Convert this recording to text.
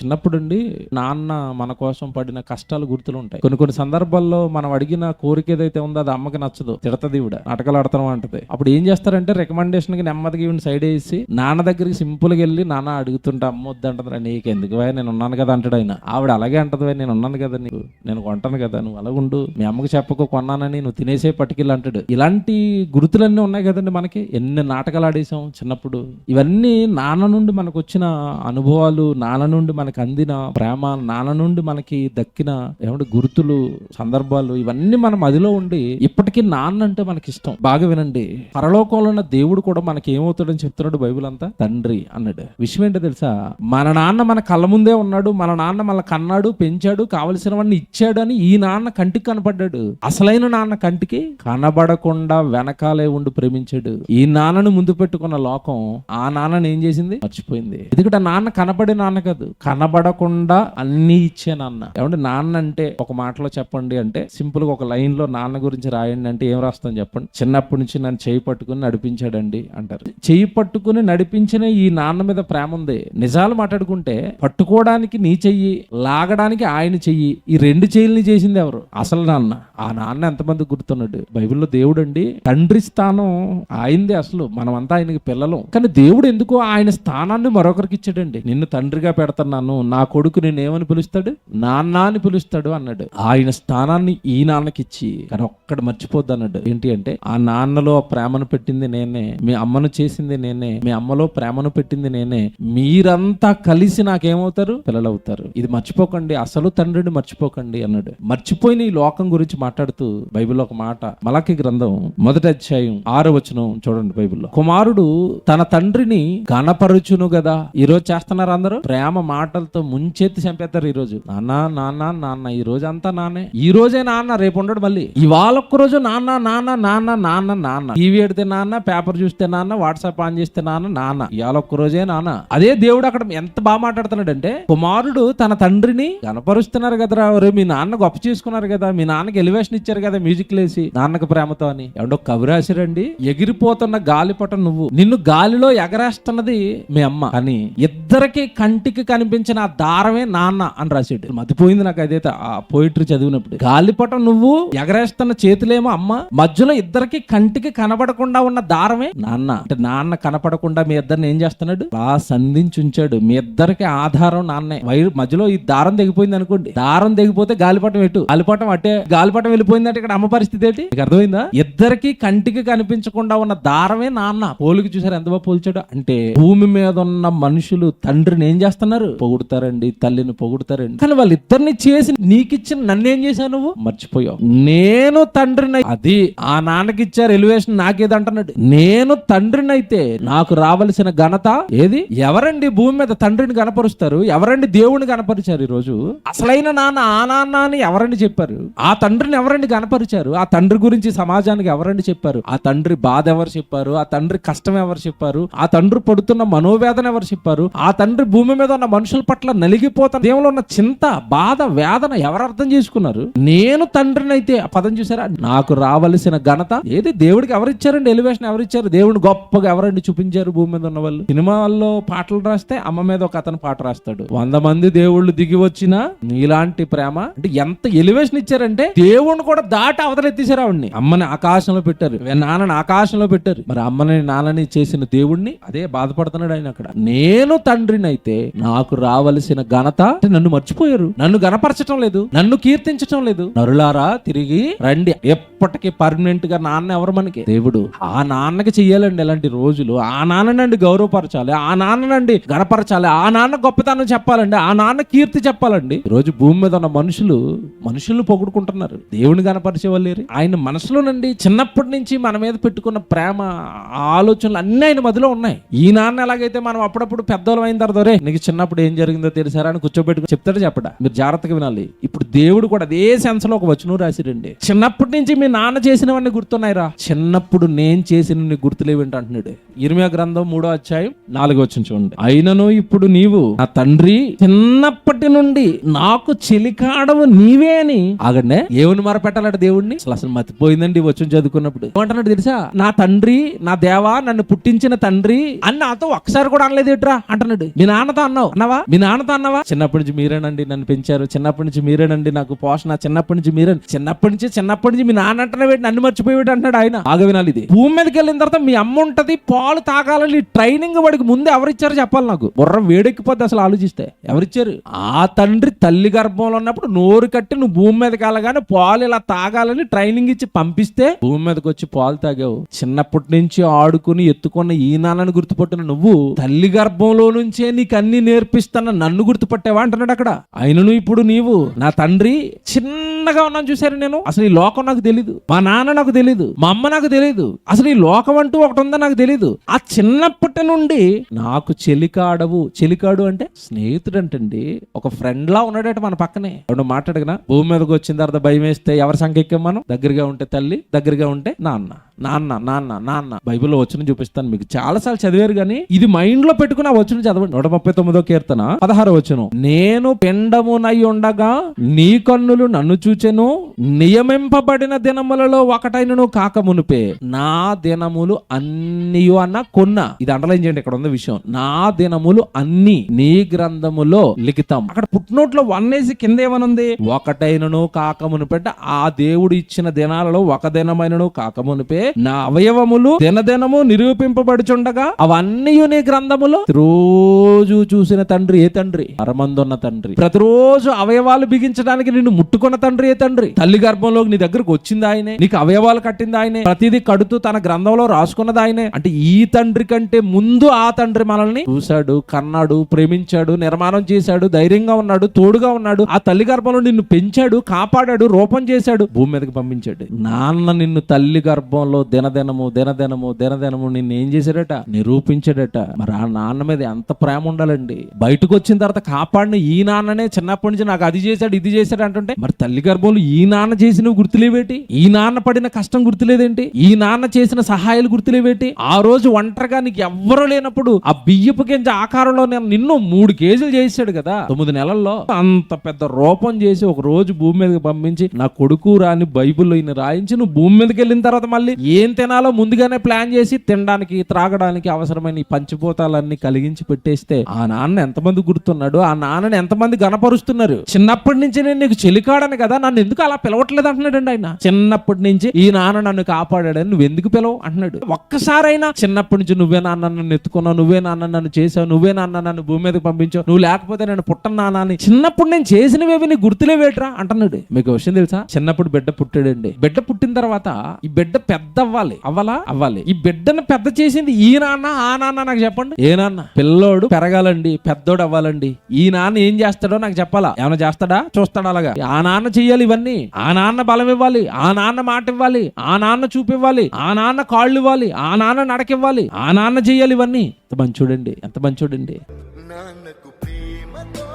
చిన్నప్పుడు నాన్న మన కోసం పడిన కష్టాలు గుర్తులు ఉంటాయి. కొన్ని సందర్భాల్లో మనం అడిగిన కోరిక ఏదైతే ఉందో అది అమ్మకి నచ్చదు, తిడతది, ఈవిడ నాటకాలు ఆడతాం అంటది. అప్పుడు ఏం చేస్తారంటే రికమెండేషన్ కి నెమ్మదిగా ఈవిడ సైడ్ వేసి నాన్న దగ్గరికి సింపుల్ గా వెళ్ళి నాన్న అడుగుతుంటే అమ్మ వద్దంటది, నీకెందుకు నేను ఉన్నాను కదా అంటాడు ఆయన. ఆవిడ అలాగే అంటది, నేను ఉన్నాను కదా, నీకు నేను కొంటాను కదా, నువ్వు అలాగుండు, మీ అమ్మకి చెప్పకు కొన్నానని, నువ్వు తినేసే పట్టుకెళ్ళి అంటాడు. ఇలాంటి గుర్తులన్నీ ఉన్నాయి కదండి మనకి. ఎన్ని నాటకాలు ఆడేసాం చిన్నప్పుడు. ఇవన్నీ నాన్న నుండి మనకు వచ్చిన అనుభవాలు, నాన్న నుండి మనకు అందిన ప్రేమ, నాన్న నుండి మనకి దక్కిన గుర్తులు, సందర్భాలు, ఇవన్నీ మన మదిలో ఉండి ఇప్పటికీ నాన్న అంటే మనకి ఇష్టం. బాగా వినండి, పరలోకంలో ఉన్న దేవుడు కూడా మనకి ఏమవుతాడని చెప్తున్నాడు బైబిల్ అంతా, తండ్రి అన్నాడు. విషయం ఏంటో తెలుసా, మన నాన్న మన కళ్ళ ముందే ఉన్నాడు, మన నాన్న మన కన్నాడు, పెంచాడు, కావలసినవన్నీ ఇచ్చాడు అని ఈ నాన్న కంటికి కనపడ్డాడు. అసలైన నాన్న కంటికి కనబడకుండా వెనకాలే ఉండి ప్రేమించాడు. ఈ నాన్నను ముందు పెట్టుకున్న లోకం ఆ నాన్నని ఏం చేసింది, మర్చిపోయింది. ఎందుకంటే నాన్న కనబడే నాన్న కాదు, కనబడకుండా అన్ని ఇచ్చే నాన్న. నాన్న అంటే ఒక మాటలో చెప్పండి అంటే, సింపుల్ గా ఒక లైన్ లో నాన్న గురించి రాయండి అంటే ఏం రాస్తాం చెప్పండి. చిన్నప్పటి నుంచి నన్ను చేయి పట్టుకుని నడిపించాడండి అంటారు. చేయి పట్టుకుని నడిపించిన ఈ నాన్న మీద ప్రేమ ఉంది. నిజాలు మాట్లాడుకుంటే పట్టుకోవడానికి నీ చెయ్యి, లాగడానికి ఆయన చెయ్యి, ఈ రెండు చెయ్యిల్ని చేసింది ఎవరు? అసలు నాన్న. ఆ నాన్న ఎంతమంది గుర్తున్నాడు బైబిల్లో. దేవుడు తండ్రి స్థానం ఆయనదే. అసలు మనమంతా ఆయనకి పిల్లలం. కానీ దేవుడు ఎందుకో ఆయన స్థానాన్ని మరొకరికి ఇచ్చాడండి. నిన్ను తండ్రిగా పెడుతున్నాను, నా కొడుకు నేనేమని పిలుస్తాడు, నాన్న అని పిలుస్తాడు అన్నాడు. ఆయన స్థానాన్ని ఈ నాన్నకి ఇచ్చి, కానీ ఒక్కడు మర్చిపోద్దు అన్నాడు. ఏంటి అంటే, ఆ నాన్నలో ప్రేమను పెట్టింది నేనే, మీ అమ్మను చేసింది నేనే, మీ అమ్మలో ప్రేమను పెట్టింది నేనే, మీరంతా కలిసి నాకేమవుతారు, పిల్లలవుతారు. ఇది మర్చిపోకండి, అసలు తండ్రిని మర్చిపోకండి అన్నాడు. మర్చిపోయిన ఈ లోకం గురించి మాట్లాడుతూ బైబిల్లో ఒక మాట, మలాకి గ్రంథం 1వ అధ్యాయం 6వ వచనం చూడండి బైబిల్లో. కుమారుడు తన తండ్రిని గణపరుచును గదా. ఈ రోజు చేస్తున్నారు అందరూ, ప్రేమ మాటలతో ముంచెత్తి చంపేస్తారు. ఈ రోజు నాన్న నాన్న నాన్న, ఈ రోజు అంతా నాన్నే. ఈ రోజే నాన్న, రేపు ఉండడు మళ్ళీ. ఇవాళ ఒక్క రోజు నాన్న నాన్న నాన్న నాన్న నాన్న, టీవీ ఎడితే నాన్న, పేపర్ చూస్తే నాన్న, వాట్సాప్ ఆన్ చేస్తే నాన్న నాన్న, ఇవాళ ఒక్క రోజే నాన్న. అదే దేవుడు అక్కడ ఎంత బాగా మాట్లాడుతున్నాడు అంటే, కుమారుడు తన తండ్రిని గణపరుస్తున్నారు కదరా, మీ నాన్న గొప్ప చేసుకున్నారు కదా, మీ నాన్నకి ఎలివేషన్ ఇచ్చారు కదా మ్యూజిక్ లేసి నాన్నకు ప్రేమతో అని. ఎవడో కవి రాశారండి, ఎగిరిపోతున్న గాలిపటం నువ్వు, నిన్ను గాలిలో ఎగరేస్తున్నది మీ అమ్మ, అని ఇద్దరికి కంటికి కనిపించిన ఆ దారమే నాన్న అని రాశాడు. మతిపోయింది నాకు అదైతే ఆ పోయిటరీ చదివినప్పుడు. గాలిపటం నువ్వు, ఎగరేస్తున్న చేతులేమో అమ్మ, మధ్యలో ఇద్దరికి కంటికి కనబడకుండా ఉన్న దారమే నాన్న. అంటే నాన్న కనపడకుండా మీ ఇద్దరిని ఏం చేస్తున్నాడు, అలా సంధించి ఉంచాడు. మీ ఇద్దరికి ఆధారం నాన్నే. మధ్యలో ఈ దారం తెగిపోయింది అనుకోండి, దారం తెగిపోతే గాలిపటం ఎటు, గాలిపటం అట్టే, గాలిపటం వెళ్ళిపోయిందంటే ఇక్కడ అమ్మ పరిస్థితి ఏంటి, మీకు అర్థమైందా? ఇద్దరికి కంటికి కనిపించకుండా ఉన్న దారమే నాన్న. పోలికి చూసారు ఎంత బాగా పోల్చాడు అంటే, భూమి మీద ఉన్న మనుషులు తండ్రిని ఏం చేస్తున్నారు, పొగుడుతారండి, తల్లిని పొగుడుతారండి. కానీ వాళ్ళిద్దరిని చేసి నీకిచ్చిన నన్నేం చేశావు నువ్వు, మర్చిపోయావు. నేను తండ్రిని, అది ఆ నాన్నకి ఇచ్చారు ఎలివేషన్, నాకేదంటున్నాడు. నేను తండ్రిని అయితే నాకు రావలసిన ఘనత ఏది? ఎవరండి భూమి మీద తండ్రిని గణపరుస్తారు? ఎవరండి దేవుడిని గణపరిచారు? ఈ రోజు అసలైన నాన్న ఆ నాన్న అని ఎవరండి చెప్పారు? ఆ తండ్రిని ఎవరండి గణపరిచారు? ఆ తండ్రి గురించి సమాజానికి ఎవరండి చెప్పారు? ఆ తండ్రి బాధ ఎవరు చెప్పారు? ఆ తండ్రి కష్టం ఎవరు చెప్పారు? ఆ తండ్రి పడుతున్న మనోవేదన ఎవరు చెప్పారు? ఆ తండ్రి భూమి మీద ఉన్న మనుషుల పట్ల నలిగిపోతున్న దేవులో ఉన్న చింత, బాధ, వేదన ఎవరు అర్థం చేసుకున్నారు? నేను తండ్రిని అయితే, ఆ పదం చూసారా, నాకు రావలసిన ఘనత ఏది? దేవుడికి ఎవరిచ్చారండి ఎలివేషన్? ఎవరిచ్చారు? దేవుడిని గొప్పగా ఎవరండి చూపించారు భూమి మీద ఉన్న వాళ్ళు? సినిమాల్లో పాటలు రాస్తే అమ్మ మీద ఒక అతను పాట రాస్తాడు, 100 మంది దేవుళ్ళు దిగి వచ్చినా నీలాంటి ప్రేమ అంటే ఎంత ఎలివేషన్ ఇచ్చారంటే, దేవుణ్ణి కూడా దాటి అవతలెత్తేసారు ఆవిడ్ని. అమ్మని ఆకాశంలో పెట్టారు, నాన్నని ఆకాశంలో పెట్టారు. మరి అమ్మని నాన్నని చేసిన దేవుణ్ణి అదే బాధపడుతున్నాడు ఆయన అక్కడ. నేను తండ్రిని అయితే నాకు రావలసిన ఘనత అంటే నన్ను మర్చిపోయారు, నన్ను గణపరచడం లేదు, నన్ను కీర్తించడం లేదు. నరులారా తిరిగి రండి. ఎప్పటికీ పర్మనెంట్ గా నాన్న ఎవరు మనకి? దేవుడు. ఆ నాన్నకి చెయ్యాలండి ఇలాంటి రోజులు. ఆ నాన్ననండి గౌరవపరచాలి, ఆ నాన్ననండి గణపరచాలి, ఆ నాన్న గొప్పతనం చెప్పాలండి, ఆ నాన్న కీర్తి చెప్పాలండి. ఈ రోజు భూమి మీద ఉన్న మనుషులు పొగుడుకుంటున్నారు, దేవుని గణపరిచే వాళ్ళు లేరు. ఆయన మనసులోనండి చిన్నప్పటి నుంచి మన మీద పెట్టుకున్న ప్రేమ, ఆలోచనలు అన్ని ఆయన మధ్యలో ఉన్నాయి. ఈ నాన్న ఎలాగైతే మనం అప్పుడప్పుడు పెద్దోళ్ళం అయిన తర్వాత, రే నీకు చిన్నప్పుడు ఏం జరిగిందో తెలుసారా అని కూర్చోబెట్టుకుని చెప్తాడు చెప్పడా? మీరు జాగ్రత్తగా వినాలి. ఇప్పుడు దేవుడు కూడా అదే సెన్స్ లో ఒక వచనం రాసిరండి, చిన్నప్పటి నుంచి మీ నాన్న చేసినవన్నీ గుర్తున్నాయిరా, చిన్నప్పుడు నేను చేసిన గుర్తులేవేంటి అంటున్నాడు. ఇర్మియా గ్రంథం 3వ అధ్యాయం 4వ వచనం చూడండి. అయినను ఇప్పుడు నీవు నా తండ్రి, చిన్నప్పటి నుండి నాకు చెలికాడవు నీవే అని. ఆగండి, ఏమని మరపెట్టాలంటే దేవుడిని అసలు మతిపోయిందండి వచ్చిన చదువుకున్నప్పుడు. ఏమంటున్నాడు తెలుసా? నా తండ్రి, నా దేవా, నన్ను పుట్టించిన తండ్రి అని నాతో ఒకసారి కూడా అనలేదు ఏట్రా అంటున్నాడు. అన్నాడు. మీ నాన్నతో అన్నావా? మీ నాన్నతో అన్నావా? చిన్నప్పటి నుంచి మీరేనండి నన్ను పెంచారు, చిన్నప్పటి నుంచి మీరేనండి నాకు పోషణ, చిన్నప్పటి నుంచి మీ నాన్న అంటనే నన్ను మర్చిపోయాడు అంటున్నాడు ఆయన. బాగా వినాలి ఇది. భూమి మీదకి వెళ్ళిన తర్వాత మీ అమ్మ ఉంటది, పాలు తాగాలని ట్రైనింగ్ వాడికి ముందే ఎవరిచ్చారో చెప్పాలి నాకు. బుర్ర వేడెక్కిపోద్ది అసలు ఆలోచిస్తే. ఎవరిచ్చారు? ఆ తండ్రి తల్లి గర్భంలో ఉన్నప్పుడు నోరు కట్టి నువ్వు భూమి మీదకి వెళ్ళగానే పాలు ఇలా తాగాలని ట్రైనింగ్ ఇచ్చి పంపిస్తే భూమి మీదకి వచ్చి పాలు తాగావు. చిన్నప్పటి నుంచి ఆడుకుని ఎత్తుకున్న ఈ నాన్నని గుర్తుపట్టిన నువ్వు తల్లి గర్భంలో నుంచే నీకు అన్ని నేర్పిస్తున్న నన్ను గుర్తుపట్టావా అంటున్నాడు అక్కడ. అయినను ఇప్పుడు నీవు నా తండ్రి చిన్నగా ఉన్నాను చూసారు నేను. అసలు ఈ లోకం నాకు తెలీదు, మా నాన్న నాకు తెలీదు, మా అమ్మ నాకు తెలీదు, అసలు ఈ లోకం అంటూ ఒకటి ఉందా నాకు తెలీదు. ఆ చిన్నప్పటి నుండి నాకు చెలికాడు అంటే స్నేహితుడు అంటండి, ఒక ఫ్రెండ్ లా ఉన్నాడట మన పక్కనే. ఎవడు మాట్లాడగనా? భూమి మీదకి వచ్చిన తర్వాత భయం వేస్తే ఎవరి సంఖ్య ఎక్కాం మనం? దగ్గరగా ఉంటే తల్లి, దగ్గరగా ఉంటే నాన్న. నాన్న నాన్న నాన్న బైబిల్లో వచనం చూపిస్తాను మీకు. చాలా సార్లు చదివారు కానీ ఇది మైండ్ లో పెట్టుకుని ఆ వచనం చదవండి. 139వ కీర్తన 16వ వచనం. నేను పిండమునై ఉండగా నీ కన్నులు నన్ను చూచెను, నియమింపబడిన దినములలో ఒకటైనను కాక మునిపే నా దినములు అన్ని అన్న కొన్న. ఇది అండర్లైన్ చేయండి, ఇక్కడ ఉన్న విషయం. నా దినములు అన్ని నీ గ్రంథములో లిఖితం. అక్కడ పుట్నోట్ లో 1 వేసి కింద ఏమనుంది? ఒకటైనను కాక మునిపెట్ట ఆ దేవుడు ఇచ్చిన దినాలలో ఒక దినమైనను కాక మునిపే నా అవయవములు దినదినము నిరూపింపబడుచుండగా అవన్నీ నీ గ్రంథములో. రోజు చూసిన తండ్రి ఏ తండ్రి? పరమందున్న తండ్రి. ప్రతిరోజు అవయవాలు బిగించడానికి నిన్ను ముట్టుకున్న తండ్రి ఏ తండ్రి? తల్లి గర్భంలోకి నీ దగ్గరకు వచ్చింది ఆయనే, నీకు అవయవాలు కట్టింది ఆయనే, ప్రతిదీ కడుతూ తన గ్రంథంలో రాసుకున్నది ఆయనే. అంటే ఈ తండ్రి కంటే ముందు ఆ తండ్రి మనల్ని చూశాడు, కన్నాడు, ప్రేమించాడు, నిర్మాణం చేశాడు, ధైర్యంగా ఉన్నాడు, తోడుగా ఉన్నాడు. ఆ తల్లి గర్భంలో నిన్ను పెంచాడు, కాపాడాడు, రూపం చేశాడు, భూమి మీదకి పంపించాడు. నాన్న నిన్ను తల్లి గర్భంలో దినదినము నిన్ను ఏం చేశాడట? నిరూపించాడట. మరి ఆ నాన్న మీద ఎంత ప్రేమ ఉండాలండి. బయటకు వచ్చిన తర్వాత కాపాడిన ఈ నాన్ననే చిన్నప్పటి నుంచి నాకు అది చేశాడు ఇది చేశాడు అంటుంటే, మరి తల్లి గర్భంలో ఈ నాన్న చేసినవి గుర్తులేవేటి? ఈ నాన్న పడిన కష్టం గుర్తులేదేంటి? ఈ నాన్న చేసిన సహాయాలు గుర్తులేవేటి? ఆ రోజు ఒంటరిగా నీకు ఎవ్వరూ లేనప్పుడు ఆ బియ్యపు గింజ ఆకారంలో నిన్ను 3 కేజీలు చేశాడు కదా 9 నెలల్లో. అంత పెద్ద రూపం చేసి ఒక రోజు భూమి మీదకి పంపించి నా కొడుకు రాని బైబిల్లో ఈయన రాయించి నువ్వు భూమి మీదకి వెళ్ళిన తర్వాత మళ్ళీ ఏం తినాలో ముందుగానే ప్లాన్ చేసి తినడానికి త్రాగడానికి అవసరమైన ఈ పంచిపోతాలన్నీ కలిగించి పెట్టేస్తే ఆ నాన్న ఎంతమంది గుర్తున్నాడు? ఆ నాన్నని ఎంతమంది గణపరుస్తున్నారు? చిన్నప్పటి నుంచి నేను నీకు చెలికాడని కదా, నన్ను ఎందుకు అలా పిలవట్లేదు అంటున్నాడండి ఆయన. చిన్నప్పటి నుంచి ఈ నాన్న నన్ను కాపాడాడని నువ్వు ఎందుకు పిలవు అంటున్నాడు. ఒక్కసారైనా చిన్నప్పటి నుంచి నువ్వే నాన్న నన్ను ఎత్తుకున్నావు, నువ్వే నాన్న నన్ను చేసావు, నువ్వే నాన్న నన్ను భూమి మీదకి పంపించావు, నువ్వు లేకపోతే నేను పుట్టను నాన్న అని చిన్నప్పుడు నేను చేసినవేవి నీ గుర్తులేవేట్రా అంటున్నాడు. మీకు విషయం తెలుసా? చిన్నప్పుడు బిడ్డ పుట్టాడండి. బిడ్డ పుట్టిన తర్వాత ఈ బిడ్డ పెద్ద అవ్వాలి. ఈ బిడ్డను పెద్ద చేసింది ఈ నాన్న ఆ నాన్న? నాకు చెప్పండి. ఏ నాన్న? పిల్లోడు పెరగాలండి, పెద్దోడు అవ్వాలండి. ఈ నాన్న ఏం చేస్తాడో నాకు చెప్పాలా? ఏమైనా చేస్తాడా? చూస్తాడా? అలాగా ఆ నాన్న చెయ్యాలి ఇవన్నీ. ఆ నాన్న బలం ఇవ్వాలి, ఆ నాన్న మాట ఇవ్వాలి, ఆ నాన్న చూపివ్వాలి, ఆ నాన్న కాళ్ళు ఇవ్వాలి, ఆ నాన్న నడకివ్వాలి, ఆ నాన్న చెయ్యాలి ఇవన్నీ. ఎంత మంచోడండి, ఎంత మంచోడండి. నాన్నకు ప్రేమతో